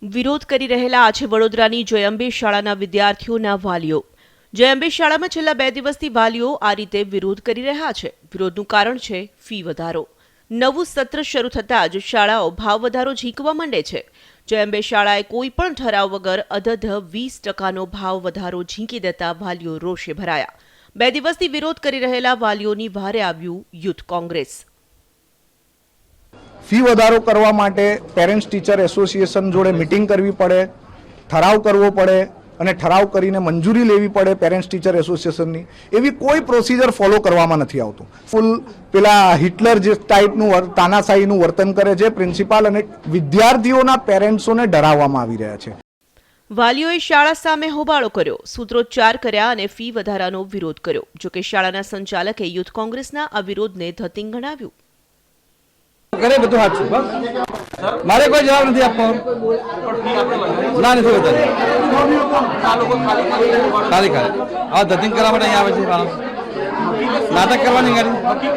વિરોધ કરી રહેલા આજે વડોદરાની જયંબે શાળાના વિદ્યાર્થીઓના વાલીઓ। જયંબે શાળામાં છેલ્લા 2 દિવસથી વાલીઓ આ રીતે વિરોધ કરી રહ્યા છે। વિરોધનું કારણ છે ફી વધારો। નવું સત્ર શરૂ થતાં જ શાળાઓ ભાવ વધારો ઝીંકવા માંડે છે। જયંબે શાળાએ કોઈ પણ ઠરાવ વગર અધધ 20% ભાવ વધારો ઝીંકી દેતા વાલીઓ રોષે ભરાયા। 2 દિવસથી વિરોધ કરી રહેલા વાલીઓની વારે આવ્યું યુથ કોંગ્રેસ। ફી વધારો કરવા માટે પેરેન્ટ્સ ટીચર એસોસિએશન જોડે મીટિંગ કરવી પડે, ઠરાવ કરવો પડે અને ઠરાવ કરીને મંજૂરી લેવી પડે પેરેન્ટ્સ ટીચર એસોસિએશનની। એવી કોઈ પ્રોસિજર ફોલો કરવામાં નથી આવતું। ફૂલ પેલા હિટલર જે ટાઈપનું તાનાશાહીનું વર્તન કરે છે પ્રિન્સિપાલ અને વિદ્યાર્થીઓના પેરેન્ટ્સોને ડરાવવામાં આવી રહ્યા છે। વાલીઓએ શાળા સામે હોબાળો કર્યો, સૂત્રોચ્ચાર કર્યા અને ફી વધારાનો વિરોધ કર્યો। જોકે શાળાના સંચાલકે યુથ કોંગ્રેસના આ વિરોધને ધતિંગ ગણાવ્યું। કરે બધું સાચું, બસ મારે કોઈ જવાબ નથી આપવાનો। ના નથી વધારે ખાલી આ ધતિંગ કરવા માટે અહીંયા આવે છે, નાટક કરવાની ગાડી।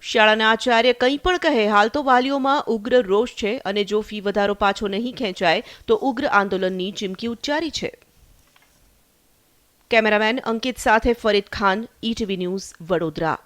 શાળાના આચાર્ય કંઈ પણ કહે, હાલ તો વાલીઓમાં ઉગ્ર રોષ છે અને જો ફી વધારો પાછો નહીં ખેંચાય તો ઉગ્ર આંદોલનની ચીમકી ઉચ્ચારી છે। કેમેરામેન અંકિત સાથે ફરીદ ખાન, ETV ન્યૂઝ, વડોદરા।